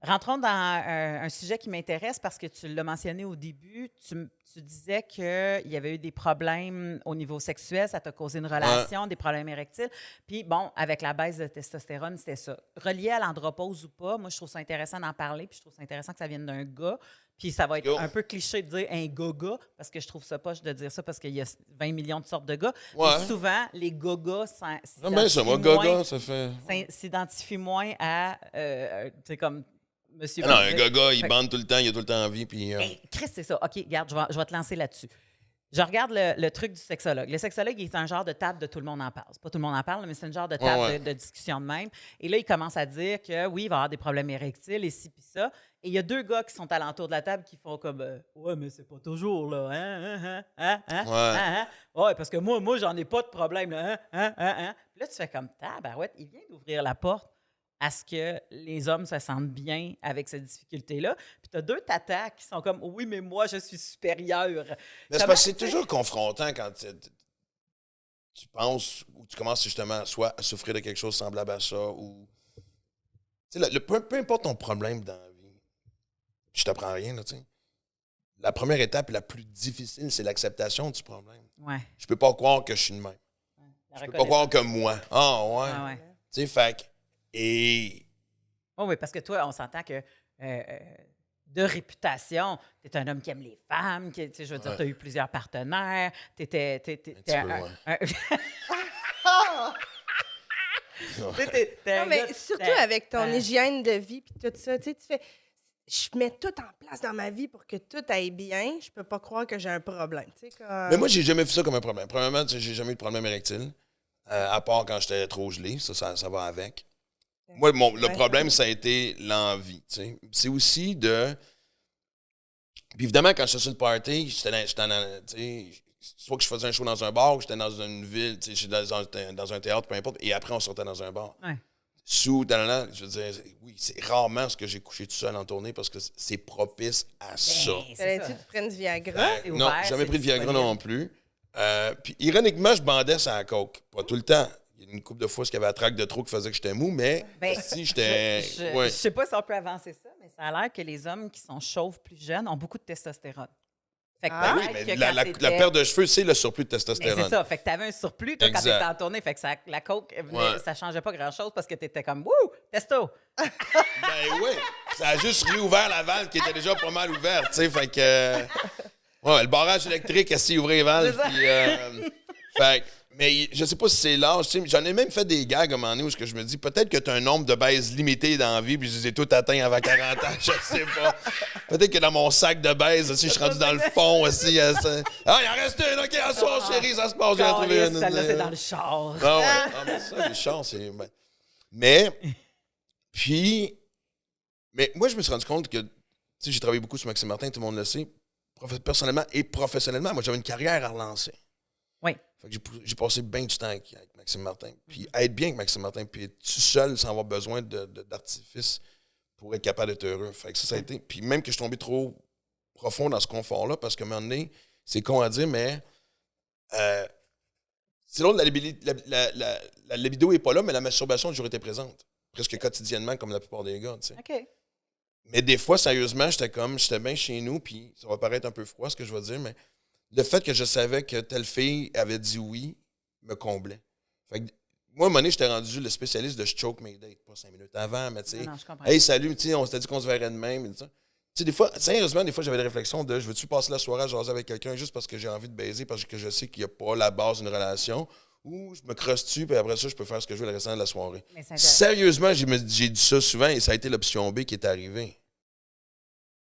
Rentrons dans un sujet qui m'intéresse parce que tu l'as mentionné au début. Tu disais qu'il y avait eu des problèmes au niveau sexuel, ça t'a causé une Ouais. relation, des problèmes érectiles. Puis bon, avec la baisse de testostérone, c'était ça. Relié à l'andropause ou pas, moi, je trouve ça intéressant d'en parler, puis je trouve ça intéressant que ça vienne d'un gars. Puis ça va Let's être go. un peu cliché de dire un gars-gars, parce que je trouve ça poche de dire ça, parce qu'il y a 20 millions de sortes de gars. Mais Ouais. souvent, les gars-gars J'aime bien ça, moi, gaga, ça fait. s'identifient moins à, tu sais, comme monsieur. Ah non, un gaga, il Fait- bande tout le temps, il a tout le temps envie, puis. Hey, Chris, c'est ça. OK, regarde, je vais te lancer là-dessus. Je regarde le truc du sexologue. Le sexologue, il est un genre de table de tout le monde en parle. C'est pas tout le monde en parle, mais c'est un genre de table Ouais. de discussion de même. Et là, il commence à dire que oui, il va y avoir des problèmes érectiles et ci puis ça. Et il y a deux gars qui sont alentour de la table qui font comme ouais, mais c'est pas toujours, là. Ouais, parce que moi, j'en ai pas de problème, là. Puis là, tu fais comme tabarouette, il vient d'ouvrir la porte à ce que les hommes se sentent bien avec cette difficulté-là. Puis tu as deux tatas qui sont comme oui, mais moi, je suis supérieur. Mais c'est parce que c'est toujours confrontant quand tu penses ou tu commences justement soit à souffrir de quelque chose semblable à ça ou. Tu sais, peu importe ton problème dans la vie, je t'apprends rien, là, tu sais. La première étape la plus difficile, c'est l'acceptation du problème. Ouais. Je peux pas croire que je suis de même. La Je peux pas croire que moi. Ah, ouais. Ah ouais. Tu sais, fait que. Et. Oh oui, parce que toi, on s'entend que de réputation, tu es un homme qui aime les femmes, qui, tu sais, je veux dire, Ouais. tu as eu plusieurs partenaires, tu étais. Un petit peu, Non, mais surtout avec ton hygiène de vie puis tout ça, tu sais, tu fais... Je mets tout en place dans ma vie pour que tout aille bien. Je peux pas croire que j'ai un problème, tu sais, comme... Mais moi, j'ai jamais vu ça comme un problème. Premièrement, tu sais, j'ai jamais eu de problème érectile. À part quand j'étais trop gelé. Ça va avec. Moi, le problème, ça a été l'envie. Tu sais. C'est aussi de. Puis évidemment, quand j'étais sur le party, j'étais dans. Tu sais, soit que je faisais un show dans un bar, ou j'étais dans une ville, tu sais, j'étais dans un théâtre, peu importe. Et après, on sortait dans un bar. Ouais. Je veux dire, oui, c'est rarement ce que j'ai couché tout seul en tournée parce que c'est propice à ça. c'est Fallait-tu ça. que tu prennes du Viagra? c'est Non, ouvert, jamais c'est pris de Viagra disponible. non plus. Puis ironiquement, je bandais sur la coke. Pas tout le temps. Il y a une couple de fois, qu'il y avait la traque de trop qui faisait que j'étais mou, mais Ben, si j'étais. Je Ouais. sais pas si on peut avancer ça, mais ça a l'air que les hommes qui sont chauves plus jeunes ont beaucoup de testostérone. Fait que Ah. Oui, peut-être mais que la quand perte t'étais- de cheveux, c'est le surplus de Mais testostérone. c'est ça. Fait que t'avais un surplus, toi, quand Exact. t'étais en tournée. Fait que la coke, Ouais. ça changeait pas grand-chose parce que t'étais comme « Wouh! Testo! Ben oui. Ça a juste réouvert la valve qui était déjà pas mal ouverte, tu sais. Fait que. Ouais, le barrage électrique, est ouvert les valves. C'est ça. Puis, fait que. Mais je sais pas si c'est l'âge, tu sais. J'en ai même fait des gags à un moment donné où je me dis peut-être que tu as un nombre de baises limité dans la vie, puis je les ai toutes atteints avant 40 ans, je sais pas. Peut-être que dans mon sac de baises, aussi, je suis rendu dans le fond aussi. Ah, il en reste une, ok, à soir, chérie, ça se passe, j'ai retrouvé Calisse, une. celle-là, c'est dans le char. Ah ouais. Ah, mais ça, les chars, c'est. Mais, puis. Mais moi, je me suis rendu compte que. Tu sais, j'ai travaillé beaucoup sur Maxime Martin, tout le monde le sait. Personnellement et professionnellement, moi, j'avais une carrière à relancer. Oui. Fait que j'ai passé bien du temps avec Maxime Martin. Puis être bien avec Maxime Martin, puis être tout seul sans avoir besoin d'artifice pour être capable d'être heureux. Fait que ça a été. Puis même que je suis tombé trop profond dans ce confort-là, parce qu'à un moment donné, c'est con à dire, mais c'est drôle, la libido n'est pas là, mais la masturbation a toujours été présente. Presque quotidiennement, comme la plupart des gars, tu sais. OK. Mais des fois, sérieusement, j'étais bien chez nous, puis ça va paraître un peu froid ce que je vais dire, mais le fait que je savais que telle fille avait dit oui me comblait. Fait que, moi, à un moment donné, j'étais rendu le spécialiste de je choke mes dates, pas 5 minutes avant, mais tu sais, Non, je comprends. hey, salut, tu sais, on s'était dit qu'on se verrait demain, mais tu sais, des fois, sérieusement, des fois, j'avais des réflexions de je veux-tu passer la soirée à jaser avec quelqu'un juste parce que j'ai envie de baiser, parce que je sais qu'il n'y a pas la base d'une relation, ou je me crosse-tu, puis après ça, je peux faire ce que je veux le restant de la soirée. Mais c'est intéressant. Sérieusement, j'ai dit ça souvent et ça a été l'option B qui est arrivée.